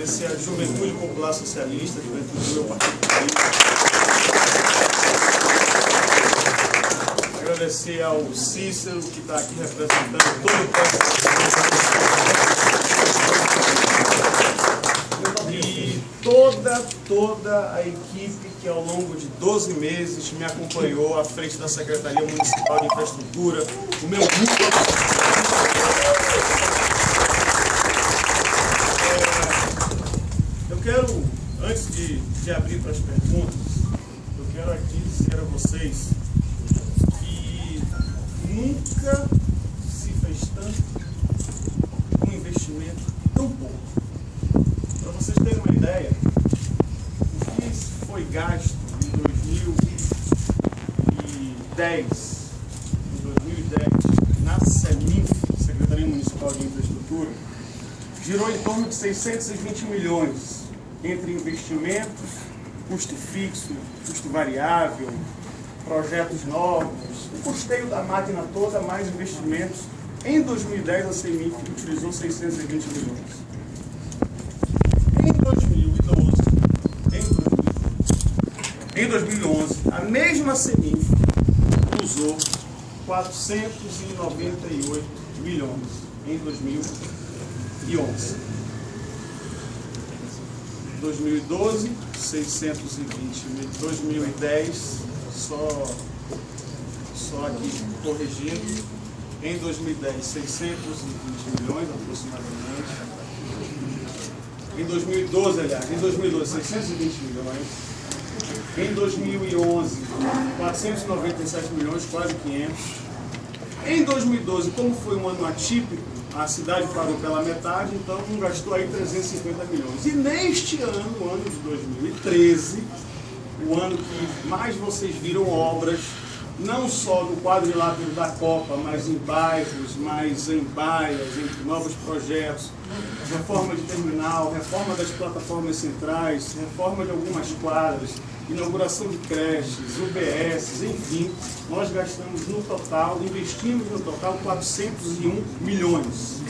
agradecer à Juventude Popular Socialista, a juventude do meu partido político. Agradecer ao Cícero, que está aqui representando todo o processo. E toda a equipe que ao longo de 12 meses me acompanhou à frente da Secretaria Municipal de Infraestrutura, o meu grupo. Eu quero, antes de abrir para as perguntas, eu quero aqui dizer a vocês que nunca se fez tanto um investimento tão pouco. Para vocês terem uma ideia, o que foi gasto em 2010 na SEMINF, Secretaria Municipal de Infraestrutura, girou em torno de 620 milhões entre investimentos, custo fixo, custo variável, projetos novos, o custeio da máquina toda, mais investimentos. Em 2010 a SEMINF utilizou 620 milhões. Em 2011, a mesma SEMINF usou 498 milhões em 2011. 2012, 620 milhões. 2010, só aqui corrigindo, em 2010, 620 milhões aproximadamente. Em 2012, aliás, 620 milhões. Em 2011, 497 milhões, quase 500. Em 2012, como foi um ano atípico, a cidade parou pela metade, então gastou aí 350 milhões. E neste ano, o ano de 2013, o ano que mais vocês viram obras, não só no quadrilátero da Copa, mas em bairros, mais em baias, entre novos projetos, reforma de terminal, reforma das plataformas centrais, reforma de algumas quadras, inauguração de creches, UBS, enfim, nós gastamos no total, investimos no total 401 milhões.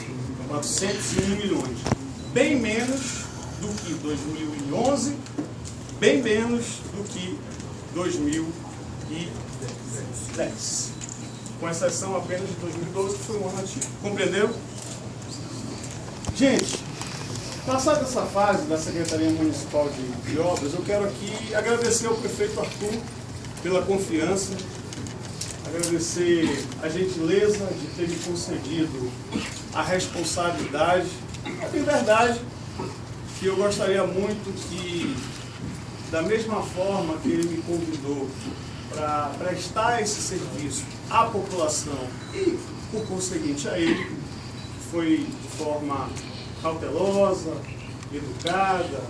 401 milhões. Bem menos do que 2011, bem menos do que 2010. Com exceção apenas de 2012, que foi um ano atípico. Compreendeu? Gente, passada essa fase da Secretaria Municipal de Obras, eu quero aqui agradecer ao prefeito Arthur pela confiança, agradecer a gentileza de ter me concedido a responsabilidade. É verdade que eu gostaria muito que, da mesma forma que ele me convidou para prestar esse serviço à população e, por conseguinte, a ele, foi de forma cautelosa, educada,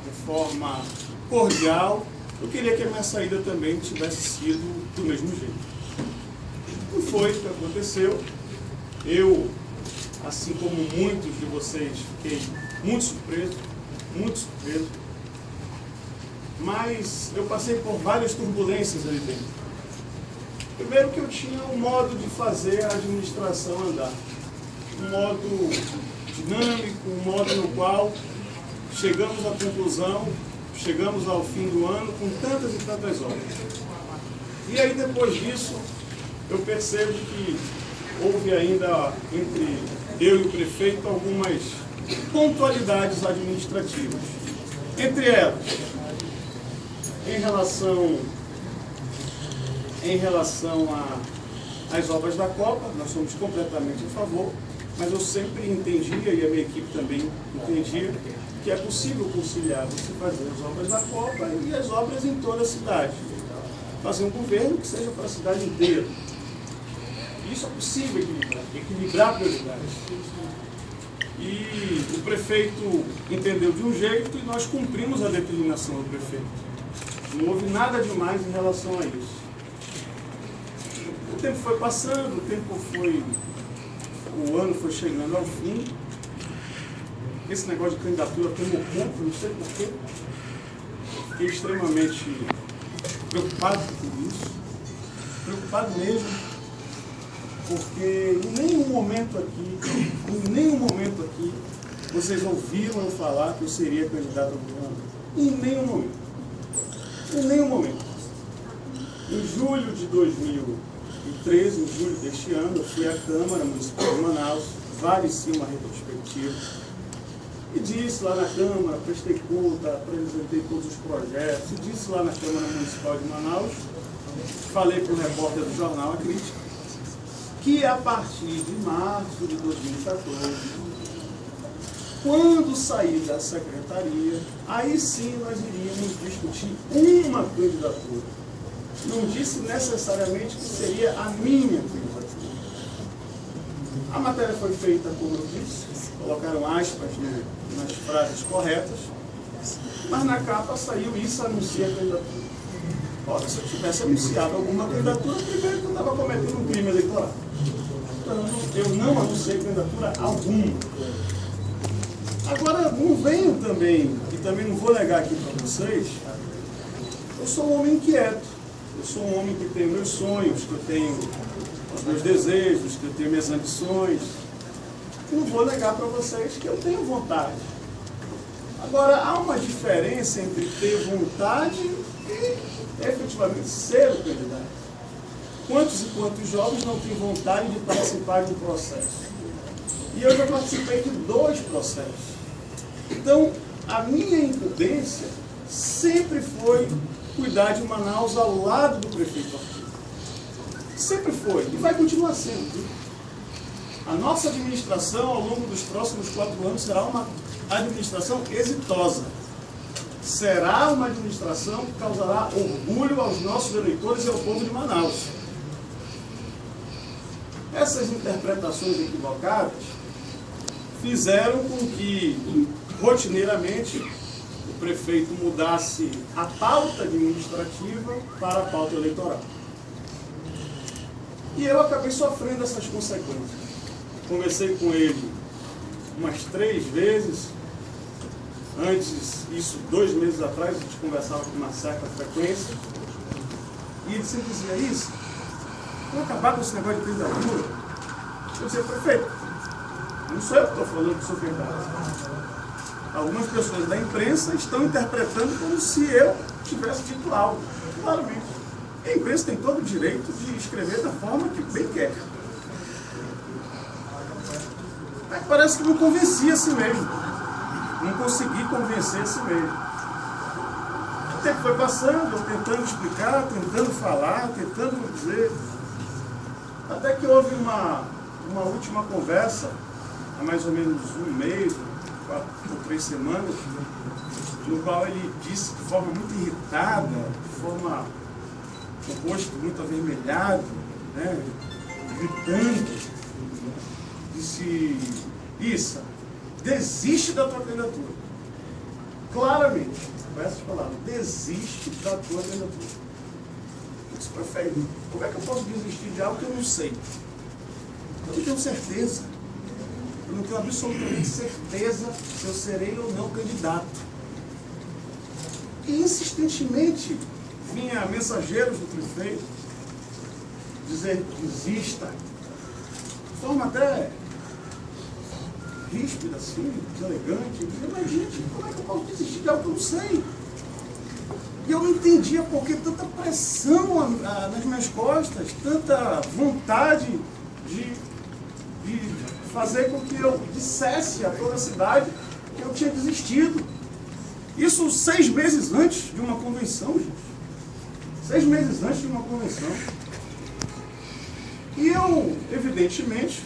de forma cordial, eu queria que a minha saída também tivesse sido do mesmo jeito. E foi o que aconteceu. Eu, assim como muitos de vocês, fiquei muito surpreso, mas eu passei por várias turbulências ali dentro. Primeiro que eu tinha um modo de fazer a administração andar, um modo dinâmico, um modo no qual chegamos à conclusão, chegamos ao fim do ano com tantas e tantas obras. E aí depois disso, eu percebo que houve ainda entre eu e o prefeito algumas pontualidades administrativas. Entre elas, em relação às obras da Copa, nós somos completamente a favor, mas eu sempre entendia, e a minha equipe também entendia, que é possível conciliar você fazer as obras da Copa e as obras em toda a cidade. Fazer um governo que seja para a cidade inteira. Isso é possível equilibrar prioridades. E o prefeito entendeu de um jeito e nós cumprimos a determinação do prefeito. Não houve nada demais em relação a isso. O tempo foi passando, o ano foi chegando ao fim. Esse negócio de candidatura tomou conta, não sei porquê. Fiquei extremamente preocupado com tudo isso. Preocupado mesmo, porque em nenhum momento aqui, vocês ouviram eu falar que eu seria candidato ao governador? Em nenhum momento. Em nenhum momento. Em julho de 2013, em julho deste ano, eu fui à Câmara Municipal de Manaus, sim uma retrospectiva, e disse lá na Câmara, prestei conta, apresentei todos os projetos, e disse lá na Câmara Municipal de Manaus, falei para o repórter do jornal A Crítica, que a partir de março de 2014, quando sair da secretaria, aí sim nós iríamos discutir uma candidatura. Não disse necessariamente que seria a minha candidatura. A matéria foi feita, como eu disse, colocaram aspas nas frases corretas, mas na capa saiu isso, anuncia a candidatura. Ora, se eu tivesse anunciado alguma candidatura, primeiro que eu estava cometendo um crime eleitoral. Então, eu não anunciei candidatura alguma. Agora, não venho também, e também não vou negar aqui para vocês, eu sou um homem inquieto, eu sou um homem que tem meus sonhos, que eu tenho os meus desejos, que eu tenho minhas ambições. Não vou negar para vocês que eu tenho vontade. Agora, há uma diferença entre ter vontade e efetivamente ser o candidato. Quantos e quantos jovens não têm vontade de participar de um processo? E eu já participei de 2 processos. Então, a minha incumbência sempre foi cuidar de Manaus ao lado do prefeito Arthur. Sempre foi, e vai continuar sendo. A nossa administração, ao longo dos próximos 4 anos, será uma administração exitosa. Será uma administração que causará orgulho aos nossos eleitores e ao povo de Manaus. Essas interpretações equivocadas fizeram com que, rotineiramente, o prefeito mudasse a pauta administrativa para a pauta eleitoral. E eu acabei sofrendo essas consequências. Conversei com ele umas 3 vezes. Antes, isso 2 meses atrás, a gente conversava com uma certa frequência. E ele sempre dizia isso. Vamos acabar com esse negócio de candidatura. Eu disse, prefeito, não sou eu que estou falando que sou candidato. Algumas pessoas da imprensa estão interpretando como se eu tivesse dito algo. Claramente. A imprensa tem todo o direito de escrever da forma que bem quer. Mas parece que não convencia a si mesmo. Não consegui convencer a si mesmo. O tempo foi passando, eu tentando explicar, tentando falar, tentando dizer. Até que houve uma última conversa, há mais ou menos 1 mês, 4 ou 3 semanas, no qual ele disse de forma muito irritada, de forma com o rosto muito avermelhado, né, gritando, disse, Issa, desiste da tua candidatura. Claramente, com essas palavras, desiste da tua candidatura. Eu disse, prefeito, como é que eu posso desistir de algo que eu não sei? Eu não tenho certeza. Eu não tenho absolutamente certeza se eu serei ou não candidato. E insistentemente vinha mensageiros do prefeito dizer, desista. De forma até ríspida, assim, deselegante. Eu dizia, mas gente, como é que eu posso desistir de algo que eu não sei? E eu não entendia por que tanta pressão nas minhas costas, tanta vontade de fazer com que eu dissesse a toda a cidade que eu tinha desistido. Isso 6 meses antes de uma convenção, gente. 6 meses antes de uma convenção. E eu, evidentemente,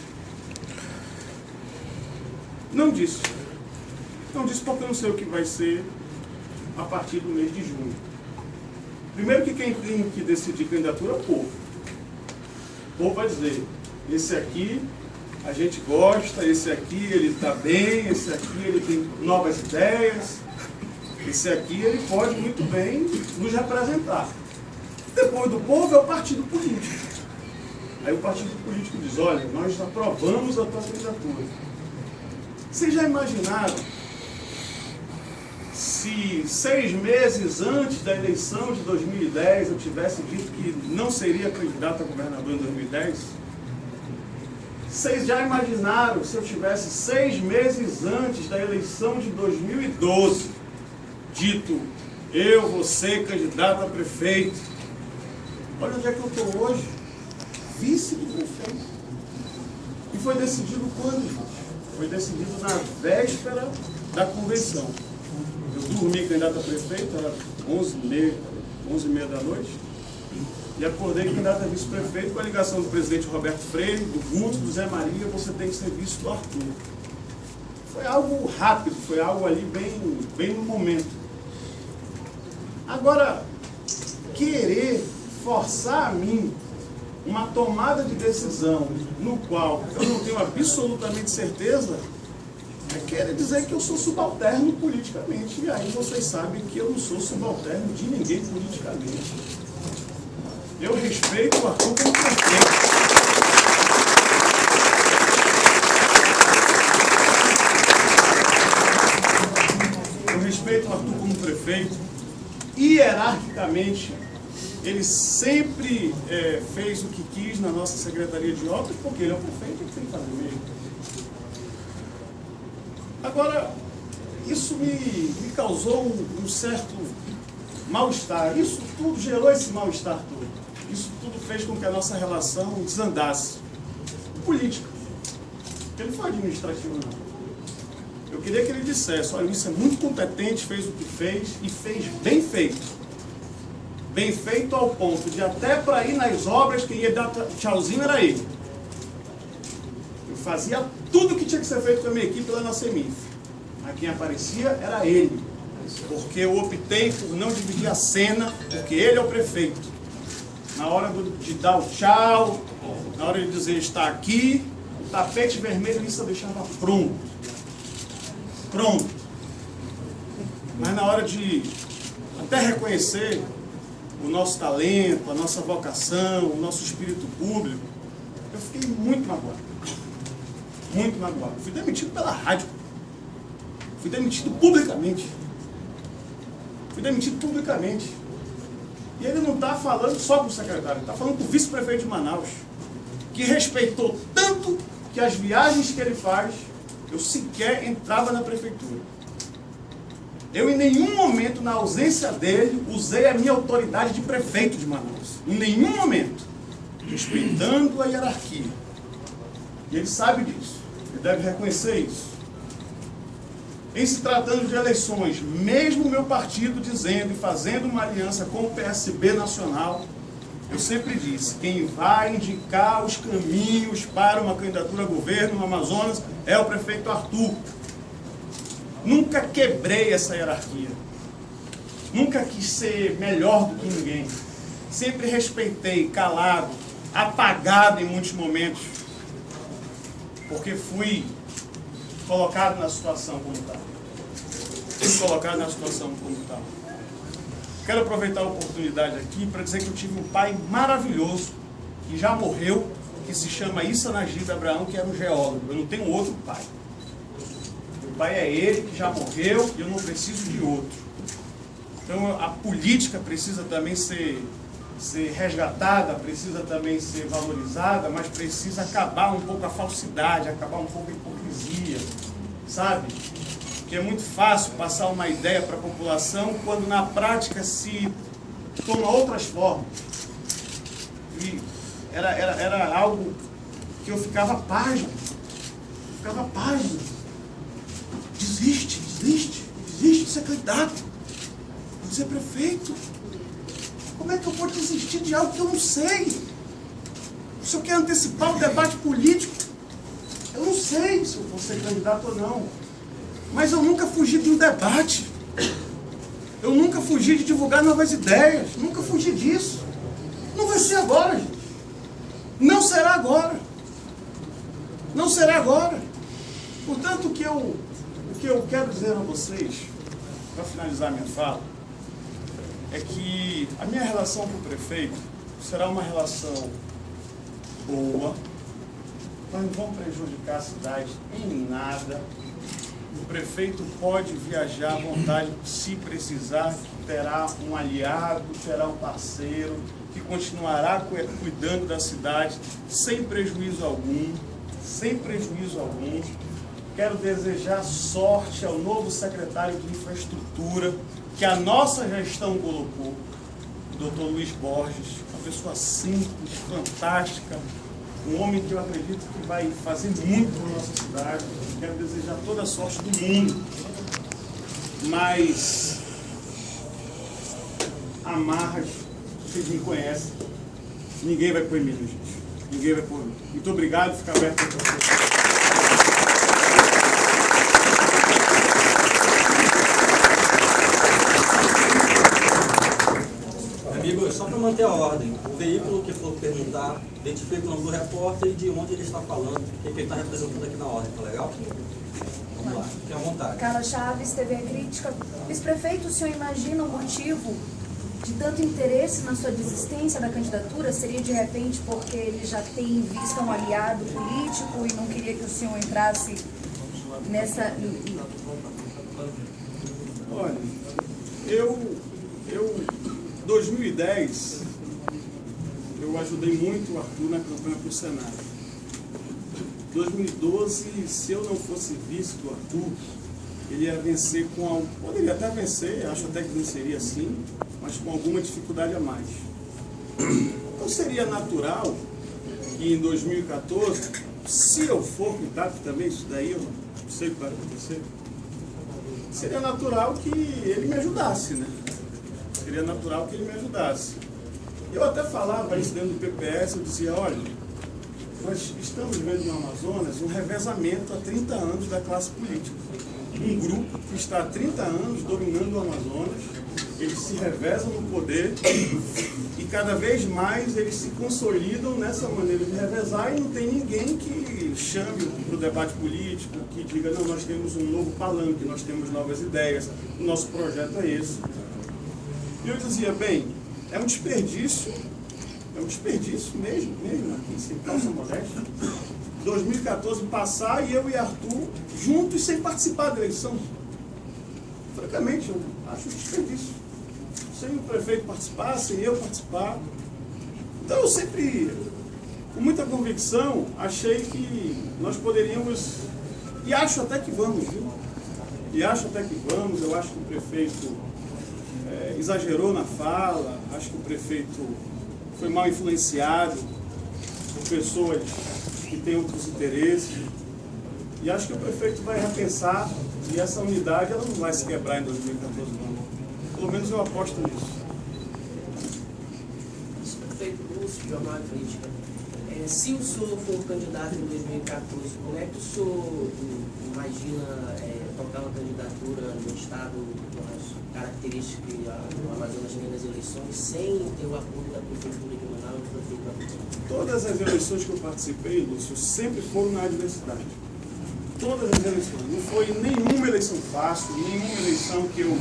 não disse. Não disse porque eu não sei o que vai ser a partir do mês de junho. Primeiro que quem tem que decidir candidatura é o povo. O povo vai dizer, esse aqui a gente gosta, esse aqui ele está bem, esse aqui ele tem novas ideias, esse aqui ele pode muito bem nos representar. Depois do povo é o partido político. Aí o partido político diz, olha, nós aprovamos a tua candidatura. Vocês já imaginaram se 6 meses antes da eleição de 2010 eu tivesse dito que não seria candidato a governador em 2010? Vocês já imaginaram se eu tivesse 6 meses antes da eleição de 2012 dito, eu vou ser candidato a prefeito? Olha onde é que eu estou hoje, vice do prefeito. E foi decidido quando, gente? Foi decidido na véspera da convenção. Eu dormi candidato a prefeito, era 11h30 da noite, e acordei candidato a vice-prefeito com a ligação do presidente Roberto Freire, do Guto, do Zé Maria, você tem que ser vice do Arthur. Foi algo rápido, foi algo ali bem no momento. Agora, querer forçar a mim uma tomada de decisão no qual eu não tenho absolutamente certeza, é querer dizer que eu sou subalterno politicamente. E aí vocês sabem que eu não sou subalterno de ninguém politicamente. Eu respeito o Arthur como prefeito. Eu respeito o Arthur como prefeito. Hierarquicamente, ele sempre fez o que quis na nossa Secretaria de Obras, porque ele é o prefeito, ele tem que fazer mesmo. Agora, isso me causou um certo mal-estar. Isso tudo gerou esse mal-estar todo. Isso tudo fez com que a nossa relação desandasse. Política. Ele não foi administrativo, não. Eu queria que ele dissesse, olha, isso é muito competente, fez o que fez e fez bem feito. Bem feito ao ponto de até para ir nas obras, quem ia dar tchauzinho era ele. Eu fazia tudo o que tinha que ser feito com a minha equipe lá na Semif. Mas quem aparecia era ele. Porque eu optei por não dividir a cena, porque ele é o prefeito. Na hora de dar o tchau, na hora de dizer está aqui, o tapete vermelho isso eu deixava pronto. Pronto. Mas na hora de até reconhecer o nosso talento, a nossa vocação, o nosso espírito público, eu fiquei muito magoado. Muito magoado. Fui demitido pela rádio. Fui demitido publicamente. Fui demitido publicamente. E ele não está falando só com o secretário, ele está falando com o vice-prefeito de Manaus, que respeitou tanto que as viagens que ele faz, eu sequer entrava na prefeitura. Eu, em nenhum momento, na ausência dele, usei a minha autoridade de prefeito de Manaus. Em nenhum momento. Respeitando a hierarquia. E ele sabe disso. Ele deve reconhecer isso. Em se tratando de eleições, mesmo o meu partido dizendo e fazendo uma aliança com o PSB nacional, eu sempre disse, quem vai indicar os caminhos para uma candidatura a governo no Amazonas é o prefeito Arthur. Nunca quebrei essa hierarquia. Nunca quis ser melhor do que ninguém. Sempre respeitei, calado, apagado em muitos momentos. Porque fui colocado na situação como tal. Fui colocado na situação como tal. Quero aproveitar a oportunidade aqui para dizer que eu tive um pai maravilhoso, que já morreu, que se chama Issa Najib Abraão, que era um geólogo. Eu não tenho outro pai. Meu pai é ele, que já morreu, e eu não preciso de outro. Então a política precisa também ser resgatada, precisa também ser valorizada, mas precisa acabar um pouco a falsidade, acabar um pouco a hipocrisia, sabe? Que é muito fácil passar uma ideia para a população quando na prática se toma outras formas. E era algo que eu ficava página. Desiste de ser candidato, de ser prefeito. Como é que eu vou desistir de algo que eu não sei? O senhor quer antecipar o debate político? Eu não sei se eu vou ser candidato ou não. Mas eu nunca fugi de um debate. Eu nunca fugi de divulgar novas ideias. Nunca fugi disso. Não vai ser agora, gente. Não será agora. Não será agora. Portanto, o que eu quero dizer a vocês, para finalizar minha fala, é que a minha relação com o prefeito será uma relação boa. Nós não vamos prejudicar a cidade em nada. O prefeito pode viajar à vontade, se precisar, terá um aliado, terá um parceiro, que continuará cuidando da cidade sem prejuízo algum, sem prejuízo algum. Quero desejar sorte ao novo secretário de Infraestrutura, que a nossa gestão colocou, o doutor Luiz Borges, uma pessoa simples, fantástica, um homem que eu acredito que vai fazer muito na nossa cidade. Quero desejar toda a sorte do mundo, mas amarras, vocês me conhecem, ninguém vai pôr em mim, gente. Ninguém vai pôr em mim. Muito obrigado, fica aberto para vocês. Amigo, só para manter a ordem, o veículo que for perguntar, identifica o nome do repórter e de onde ele está falando, o que ele está representando aqui na ordem, tá legal? Vamos lá, fique à vontade. Carla Chaves, TV Crítica. Vice-prefeito, o senhor imagina o motivo de tanto interesse na sua desistência da candidatura? Seria de repente porque ele já tem em vista um aliado político e não queria que o senhor entrasse nessa... Olha, eu 2010, eu ajudei muito o Arthur na campanha para o Senado. 2012, se eu não fosse vice do Arthur, ele ia vencer poderia até vencer, acho até que venceria sim, mas com alguma dificuldade a mais. Então seria natural que em 2014, se eu for candidato também, isso daí eu não sei o que vai acontecer, seria natural que ele me ajudasse, né? Seria natural que ele me ajudasse. Eu até falava isso dentro do PPS, eu dizia, olha, nós estamos vendo no Amazonas um revezamento há 30 anos da classe política. Um grupo que está há 30 anos dominando o Amazonas, eles se revezam no poder e cada vez mais eles se consolidam nessa maneira de revezar e não tem ninguém que chame para o debate político, que diga, não, nós temos um novo palanque, nós temos novas ideias, o nosso projeto é esse. E eu dizia, bem, é um desperdício mesmo, aqui, sem calça modéstia, 2014 passar e eu e Arthur juntos sem participar da eleição. Francamente, eu acho um desperdício. Sem o prefeito participar, sem eu participar. Então eu sempre, com muita convicção, achei que nós poderíamos, e acho até que vamos, viu? Eu acho que o prefeito exagerou na fala, acho que o prefeito foi mal influenciado por pessoas que têm outros interesses, e acho que o prefeito vai repensar e essa unidade ela não vai se quebrar em 2014 não. Pelo menos eu aposto nisso. Prefeito Lúcio, Jornal Crítica. Se o senhor for candidato em 2014, como é que o senhor imagina tocar uma candidatura no estado com as características que o Amazonas tem nas eleições, sem ter o apoio da prefeitura de Manaus e do prefeito? Todas as eleições que eu participei, Lúcio, sempre foram na adversidade. Todas as eleições. Não foi nenhuma eleição fácil, nenhuma eleição que eu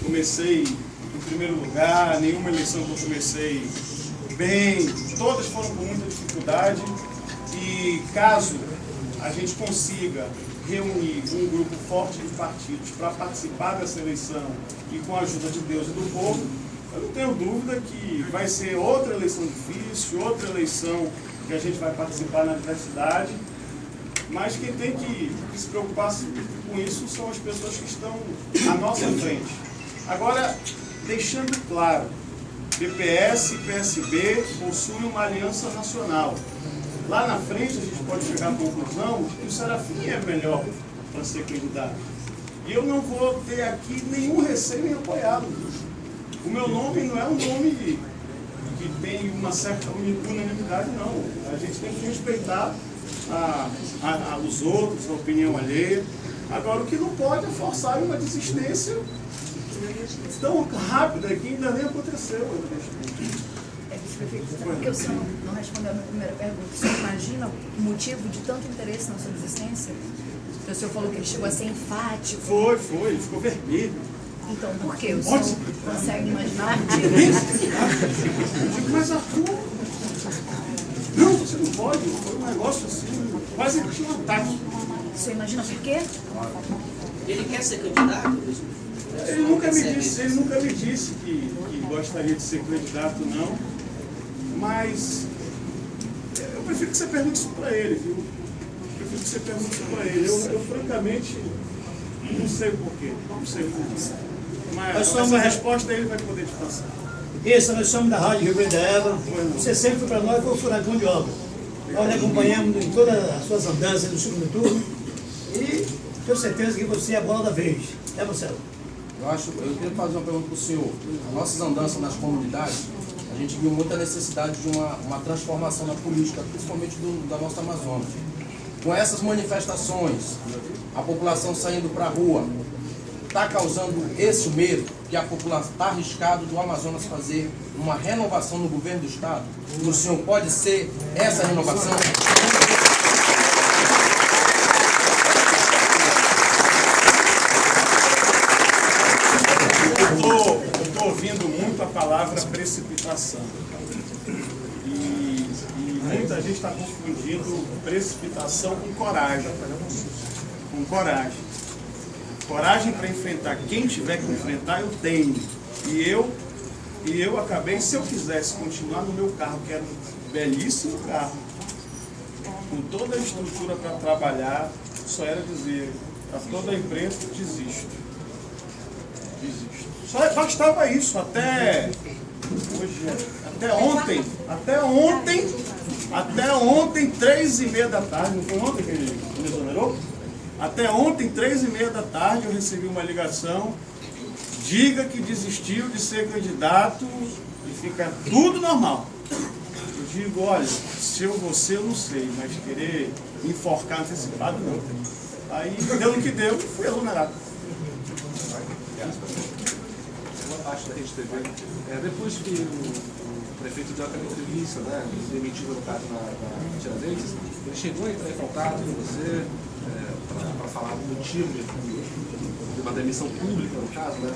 comecei em primeiro lugar, nenhuma eleição que eu comecei bem. Todas foram com muita dificuldade. E caso a gente consiga reunir um grupo forte de partidos para participar dessa eleição e com a ajuda de Deus e do povo, eu não tenho dúvida que vai ser outra eleição difícil, outra eleição que a gente vai participar na adversidade, mas quem tem que se preocupar com isso são as pessoas que estão à nossa frente. Agora, deixando claro, PPS e PSB possuem uma aliança nacional. Lá na frente a gente pode chegar à conclusão que o Serafim é melhor para ser candidato. E eu não vou ter aqui nenhum receio em apoiá-lo. O meu nome não é um nome que tem uma certa unanimidade, não. A gente tem que respeitar os outros, a opinião alheia. Agora, o que não pode é forçar uma desistência tão rápida que ainda nem aconteceu. Porque o senhor não respondeu a minha primeira pergunta. O senhor imagina o motivo de tanto interesse na sua desistência? Porque o senhor falou que ele chegou a ser enfático. Foi, ele ficou vermelho. Então, por quê? O senhor consegue imaginar o motivo? Eu digo, mas Arthur, não, você não pode. Foi um negócio assim, quase que tinha um ataque. O senhor imagina por quê? Ele quer ser candidato? Ele nunca me disse que gostaria de ser candidato, não. Mas eu prefiro que você pergunte isso para ele, viu? prefiro que você pergunte para ele. Eu francamente, não sei o porquê. Não sei o porquê. Mas essa resposta ele vai poder te passar. Isso, nós somos da Rádio Rio Grande da Eva. Você sempre para nós foi o furacão de obra. Nós lhe acompanhamos em todas as suas andanças no segundo turno e tenho certeza que você é a bola da vez. É, Marcelo? Eu queria fazer uma pergunta para o senhor. As nossas andanças nas comunidades, a gente viu muita necessidade de uma transformação na política, principalmente da nossa Amazônia. Com essas manifestações, a população saindo para a rua, está causando esse medo que a população está arriscado do Amazonas fazer uma renovação no governo do Estado? O senhor pode ser essa renovação? Eu estou ouvindo muito a palavra precipitação. E muita gente está confundindo precipitação com coragem. Com coragem. Coragem para enfrentar quem tiver que enfrentar, eu tenho. E eu acabei, se eu quisesse continuar no meu carro, que era um belíssimo carro, com toda a estrutura para trabalhar, só era dizer a toda a imprensa, desisto. Só bastava isso, até ontem, 3h30 da tarde, não foi ontem que ele me exonerou? Até ontem, 3h30 da tarde, eu recebi uma ligação, diga que desistiu de ser candidato e fica tudo normal. Eu digo, olha, se eu vou ser, eu não sei, mas querer enforcar antecipado, não. Aí deu no que deu e fui exonerado. Uma parte da Rede TV, depois que o prefeito deu aquela entrevista, né, demitido no caso na Tiradentes, ele chegou a entrar em contato com você para falar do motivo de uma demissão pública, no caso, né?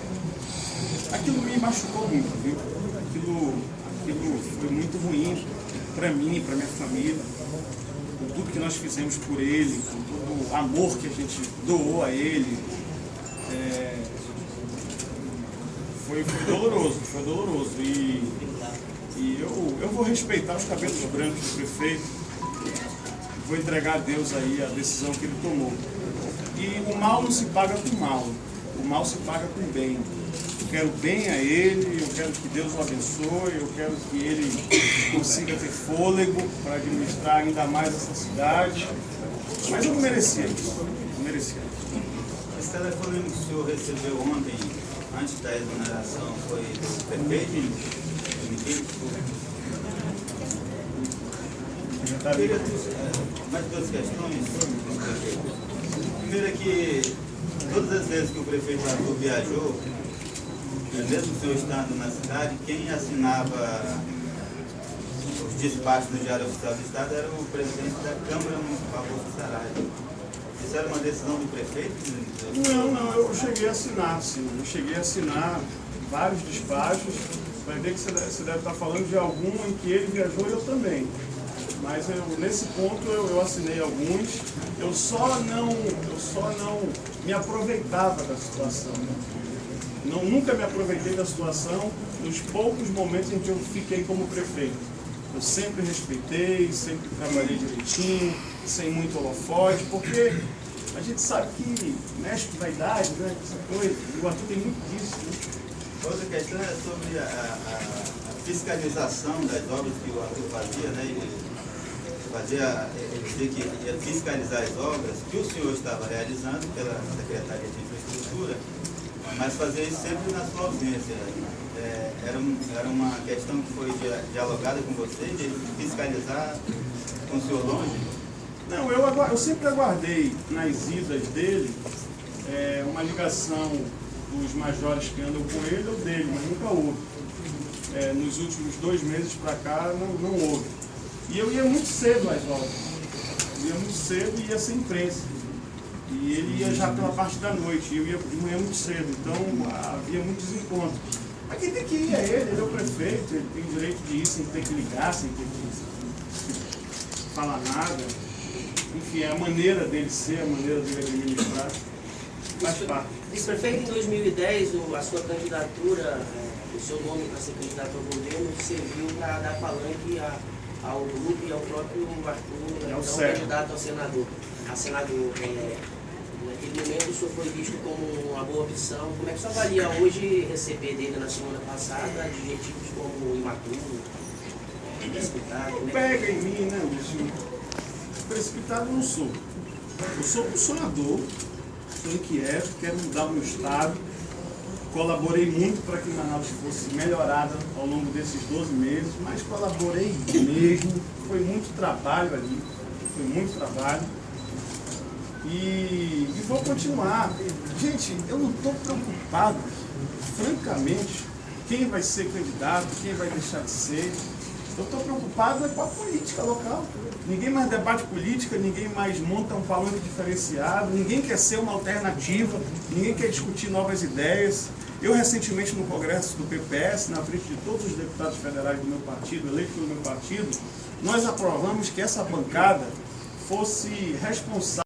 Aquilo me machucou muito, viu? Aquilo foi muito ruim para mim, para minha família, com tudo que nós fizemos por ele, com todo o amor que a gente doou a ele. Foi doloroso. E eu vou respeitar os cabelos brancos do prefeito, vou entregar a Deus aí a decisão que ele tomou. E o mal não se paga com mal, o mal se paga com bem. Eu quero bem a ele, eu quero que Deus o abençoe, eu quero que ele consiga ter fôlego para administrar ainda mais essa cidade. Mas eu não merecia isso, não merecia. Esse telefonema que o senhor recebeu ontem, antes da exoneração, foi perfeito? Mais duas questões. Primeiro é que todas as vezes que o prefeito Arthur viajou, mesmo o senhor estando na cidade, quem assinava os despachos do Diário Oficial do Estado era o presidente da Câmara Municipal de Saraiva. Isso era uma decisão do prefeito? Não, eu cheguei a assinar, sim. Eu cheguei a assinar vários despachos. Vai ver que você deve estar falando de algum em que ele viajou e eu também. Mas nesse ponto eu assinei alguns. Eu só não me aproveitava da situação. Nunca me aproveitei da situação nos poucos momentos em que eu fiquei como prefeito. Eu sempre respeitei, sempre trabalhei direitinho, sem muito holofote, porque a gente sabe que mexe com vaidade, né, essa coisa. O Arthur tem muito disso, né? Outra questão é sobre a fiscalização das obras que o Arthur fazia, né? Ele dizia que ia fiscalizar as obras que o senhor estava realizando pela Secretaria de Infraestrutura, mas fazia isso sempre na sua ausência. Era uma questão que foi dialogada com você, de fiscalizar com o senhor longe? Não, eu sempre aguardei nas idas dele uma ligação dos majores que andam com ele ou dele, mas nunca houve. Nos últimos 2 meses para cá não houve. E eu ia muito cedo às obras. Eu ia muito cedo e ia sem imprensa. E ele ia já pela parte da noite, e eu ia de manhã muito cedo. Então havia muitos encontros. Mas quem tem que ir é ele é o prefeito, ele tem o direito de ir sem ter que ligar, sem ter que falar nada. Enfim, é a maneira dele ser, a maneira dele administrar. Faz parte. Vice-prefeito, em 2010, a sua candidatura, o seu nome para ser candidato ao governo, serviu para dar palanque ao grupo e ao próprio Arthur, então candidato ao senador. senador, naquele momento o senhor foi visto como uma boa opção. Como é que o senhor avalia hoje receber dele na semana passada adjetivos como imaturo, precipitado? Pega em mim, né, Luizinho? Precipitado eu não sou. Eu sou um sonhador, sou inquieto, quero mudar o meu estado. Colaborei muito para que Manaus fosse melhorada ao longo desses 12 meses, mas colaborei mesmo. Foi muito trabalho ali, foi muito trabalho. E vou continuar. Gente, eu não estou preocupado, francamente, quem vai ser candidato, quem vai deixar de ser. Eu estou preocupado com a política local. Ninguém mais debate política, ninguém mais monta um palanque diferenciado, ninguém quer ser uma alternativa, ninguém quer discutir novas ideias. Eu, recentemente, no Congresso do PPS, na frente de todos os deputados federais do meu partido, eleitos pelo meu partido, nós aprovamos que essa bancada fosse responsável